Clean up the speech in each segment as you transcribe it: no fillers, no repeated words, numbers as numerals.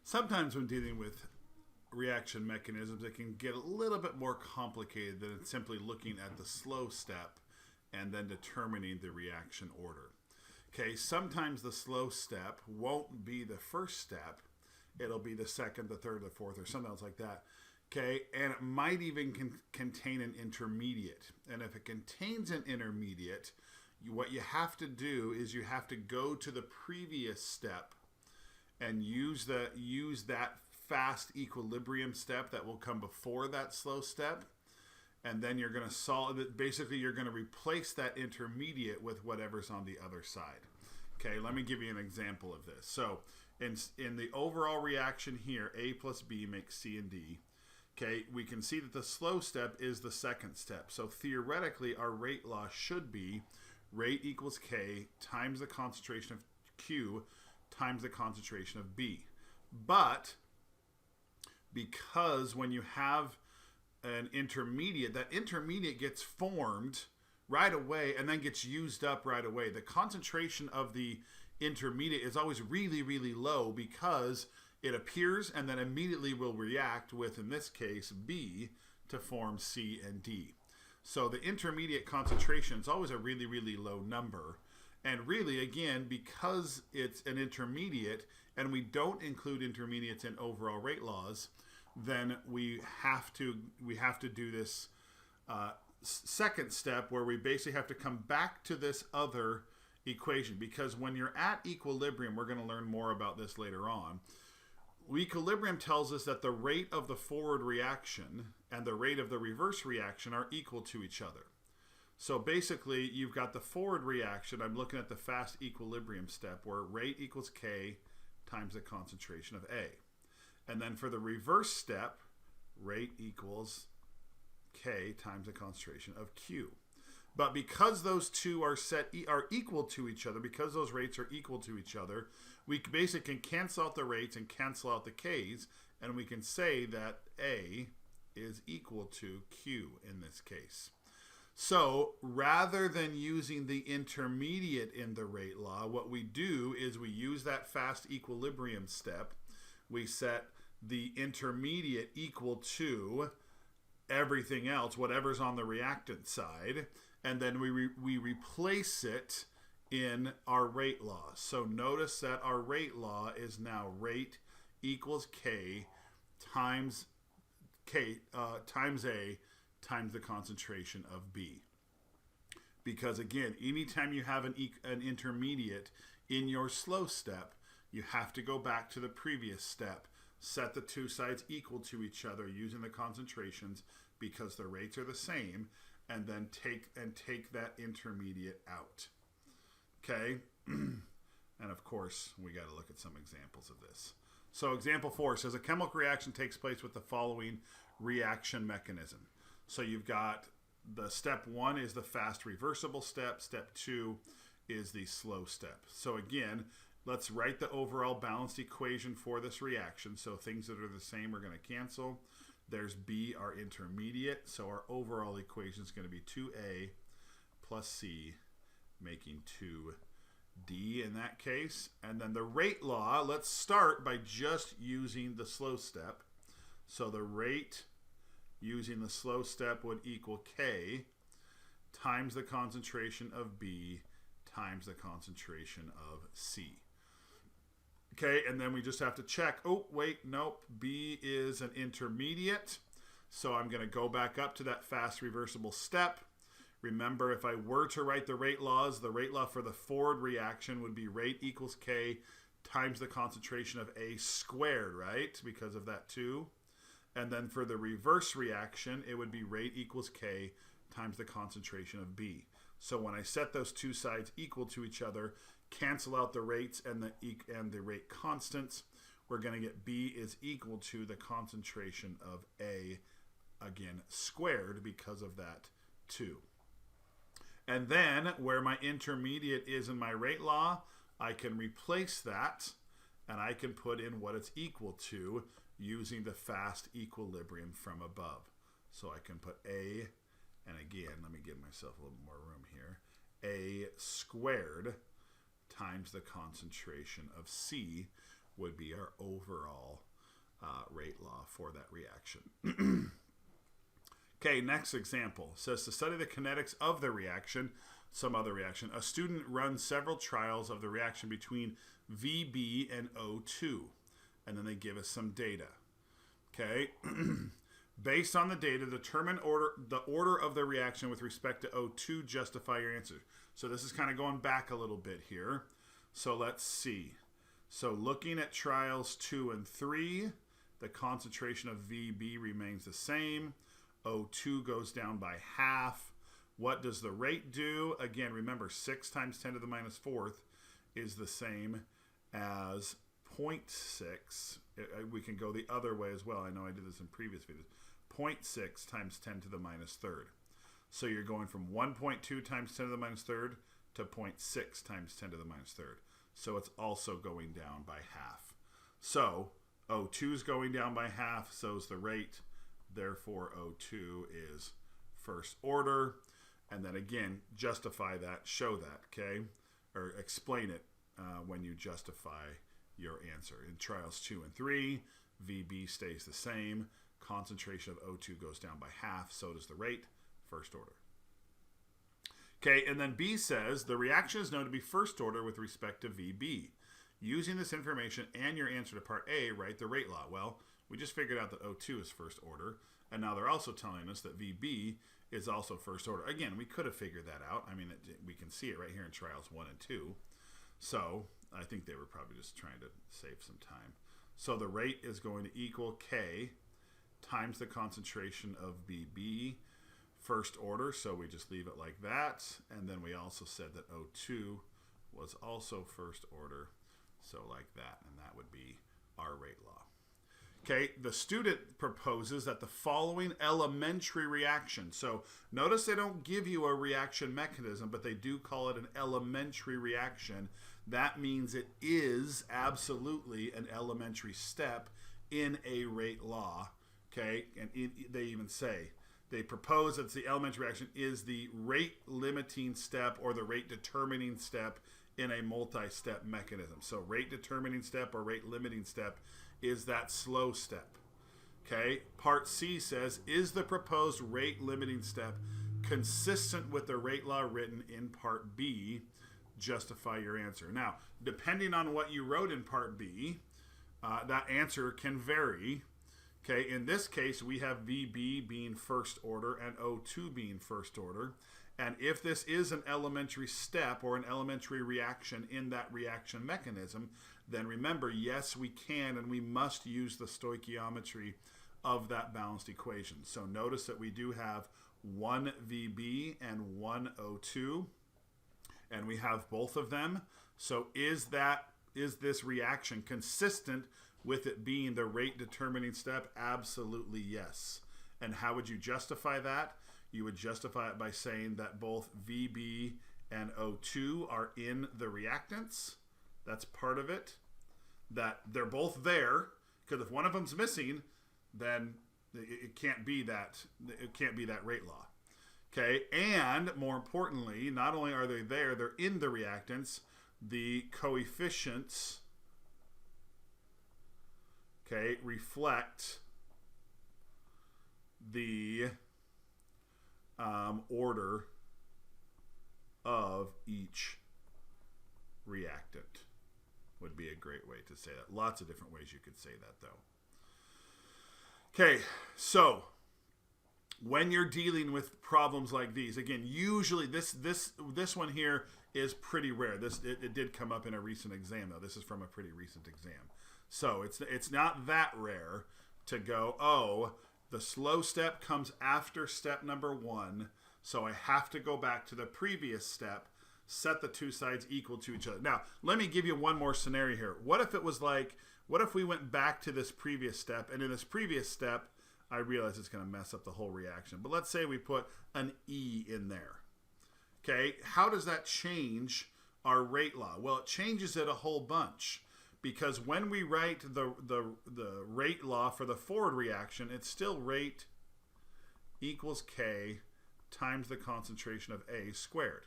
Sometimes when dealing with reaction mechanisms, it can get a little bit more complicated than simply looking at the slow step and then determining the reaction order. Okay, sometimes the slow step won't be the first step. It'll be the second, the third, the fourth, or something else like that. Okay, and it might even contain an intermediate. And if it contains an intermediate, what you have to do is you have to go to the previous step and use that fast equilibrium step that will come before that slow step, and then you're going to solve it. Basically, you're going to replace that intermediate with whatever's on the other side. Okay, let me give you an example of this. So in the overall reaction here, A plus B makes C and D. Okay, we can see that the slow step is the second step. So theoretically, our rate law should be rate equals K times the concentration of Q times the concentration of B. But because when you have an intermediate, that intermediate gets formed right away and then gets used up right away. The concentration of the intermediate is always really, really low because it appears and then immediately will react with, in this case, B to form C and D. So the intermediate concentration is always a really, really low number. And really, again, because it's an intermediate and we don't include intermediates in overall rate laws, then we have to do this second step where we basically have to come back to this other equation, because when you're at equilibrium, we're going to learn more about this later on. Equilibrium tells us that the rate of the forward reaction and the rate of the reverse reaction are equal to each other. So basically, you've got the forward reaction. I'm looking at the fast equilibrium step where rate equals K times the concentration of A. And then for the reverse step, rate equals K times the concentration of Q. But because those two are equal to each other, because those rates are equal to each other, we basically can cancel out the rates and cancel out the K's, and we can say that A is equal to Q in this case. So rather than using the intermediate in the rate law, what we do is we use that fast equilibrium step. We set the intermediate equal to everything else, whatever's on the reactant side, and then we replace it in our rate law. So notice that our rate law is now rate equals K times A times the concentration of B. Because again, anytime you have an intermediate in your slow step, you have to go back to the previous step, set the two sides equal to each other using the concentrations because the rates are the same, and then take that intermediate out. Okay? And of course, we got to look at some examples of this. So example 4 says a chemical reaction takes place with the following reaction mechanism. So you've got the step 1 is the fast reversible step. Step 2 is the slow step. So again, let's write the overall balanced equation for this reaction. So things that are the same are going to cancel. There's B, our intermediate. So our overall equation is going to be 2A plus C, making 2D in that case. And then the rate law, let's start by just using the slow step. So the rate using the slow step would equal K times the concentration of B times the concentration of C. Okay, and then we just have to check. Oh, wait, nope. B is an intermediate. So I'm going to go back up to that fast reversible step. Remember, if I were to write the rate laws, the rate law for the forward reaction would be rate equals K times the concentration of A squared, right? Because of that 2. And then for the reverse reaction, it would be rate equals K times the concentration of B. So when I set those two sides equal to each other, cancel out the rates and the rate constants, we're going to get B is equal to the concentration of A, again, squared because of that 2. And then where my intermediate is in my rate law, I can replace that and I can put in what it's equal to using the fast equilibrium from above. So I can put A, and again, let me give myself a little more room here, A squared times the concentration of C, would be our overall rate law for that reaction. Okay, next example says to study the kinetics of the reaction, some other reaction. A student runs several trials of the reaction between VB and O2, and then they give us some data. Okay, based on the data, determine the order of the reaction with respect to O2. Justify your answer. So this is kind of going back a little bit here. So let's see. So looking at trials 2 and 3, the concentration of VB remains the same. O2 goes down by half. What does the rate do? Again, remember 6 times 10 to the minus 4th is the same as 0.6. We can go the other way as well. I know I did this in previous videos. 0.6 times 10 to the minus 3rd. So you're going from 1.2 times 10 to the minus 3rd to 0.6 times 10 to the minus 3rd. So it's also going down by half. So O2 is going down by half, so is the rate. Therefore, O2 is first order. And then again, justify that, show that, okay? Or explain it when you justify your answer. In trials 2 and 3, VB stays the same. Concentration of O2 goes down by half, so does the rate, first order. Okay, and then B says, the reaction is known to be first order with respect to VB. Using this information and your answer to part A, write the rate law. Well, we just figured out that O2 is first order, and now they're also telling us that VB is also first order. Again, we could have figured that out. I mean, we can see it right here in trials 1 and 2. So I think they were probably just trying to save some time. So the rate is going to equal K times the concentration of BB, first order. So we just leave it like that. And then we also said that O2 was also first order. So like that. And that would be our rate law. Okay, the student proposes that the following elementary reaction. So notice they don't give you a reaction mechanism, but they do call it an elementary reaction. That means it is absolutely an elementary step in a rate law. Okay, and they even say, they propose that the elementary reaction is the rate limiting step or the rate determining step in a multi-step mechanism. So rate determining step or rate limiting step is that slow step. Okay, part C says, is the proposed rate limiting step consistent with the rate law written in part B? Justify your answer. Now, depending on what you wrote in part B, that answer can vary. Okay, in this case, we have VB being first order and O2 being first order. And if this is an elementary step or an elementary reaction in that reaction mechanism, then remember, yes, we can and we must use the stoichiometry of that balanced equation. So notice that we do have one VB and one O2, and we have both of them. So is this reaction consistent with it being the rate determining step? Absolutely yes. And how would you justify that? You would justify it by saying that both VB and O2 are in the reactants. That's part of it. That they're both there, because if one of them's missing, then it can't be that. It can't be that rate law. Okay, and more importantly, not only are they there, they're in the reactants. The coefficients, okay, reflect the order of each reactant. Would be a great way to say that. Lots of different ways you could say that, though. Okay, so when you're dealing with problems like these, again, usually this one here is pretty rare. It did come up in a recent exam, though. This is from a pretty recent exam. So it's not that rare to go, oh, the slow step comes after step number 1, so I have to go back to the previous step, set the two sides equal to each other. Now, let me give you one more scenario here. What if it was like, what if we went back to this previous step, and in this previous step, I realize it's going to mess up the whole reaction, but let's say we put an E in there. Okay, how does that change our rate law? Well, it changes it a whole bunch, because when we write the rate law for the forward reaction, it's still rate equals K times the concentration of A squared.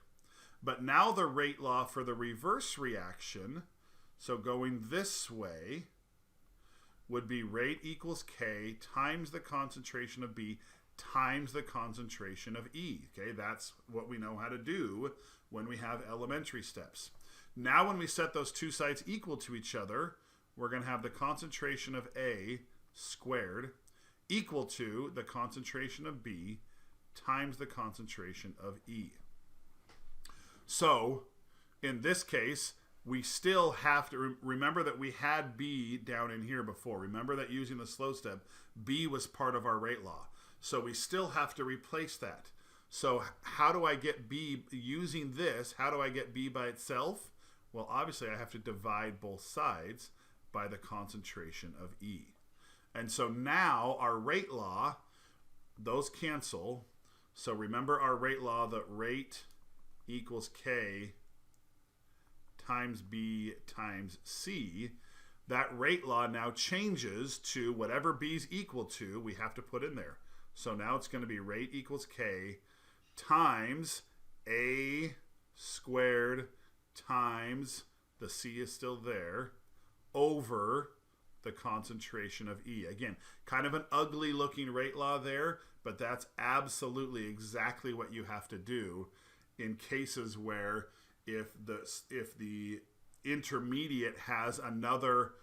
But now the rate law for the reverse reaction So going this way would be rate equals K times the concentration of B times the concentration of E. Okay, that's what we know how to do when we have elementary steps. Now when we set those two sides equal to each other, we're going to have the concentration of A squared equal to the concentration of B times the concentration of E. So in this case, we still have to remember that we had B down in here before. Remember that using the slow step, B was part of our rate law. So we still have to replace that. So how do I get B using this? How do I get B by itself? Well, obviously I have to divide both sides by the concentration of E. And so now our rate law, those cancel. So remember our rate law that rate equals K times B times C. That rate law now changes to whatever B's equal to, we have to put in there. So now it's going to be rate equals K times A squared times, the C is still there, over the concentration of E. Again, kind of an ugly looking rate law there, but that's absolutely exactly what you have to do in cases where if the intermediate has another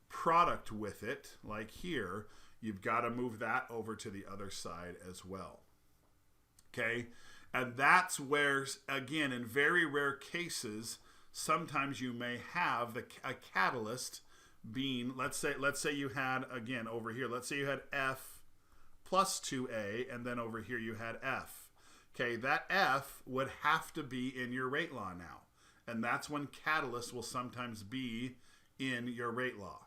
product with it, like here, you've got to move that over to the other side as well. Okay? And that's where, again, in very rare cases, sometimes you may have a catalyst being, let's say you had, again, over here, let's say you had F plus 2A, and then over here you had F. Okay, that F would have to be in your rate law now. And that's when catalyst will sometimes be in your rate law.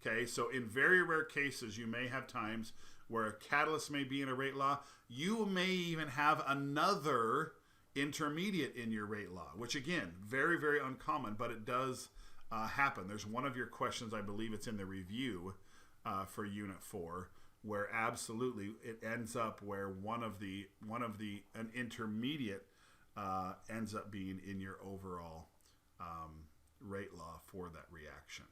Okay, so in very rare cases, you may have times where a catalyst may be in a rate law. You may even have another intermediate in your rate law, which again, very, very uncommon, but it does happen. There's one of your questions, I believe it's in the review for Unit 4, where absolutely it ends up where an intermediate ends up being in your overall rate law for that reaction.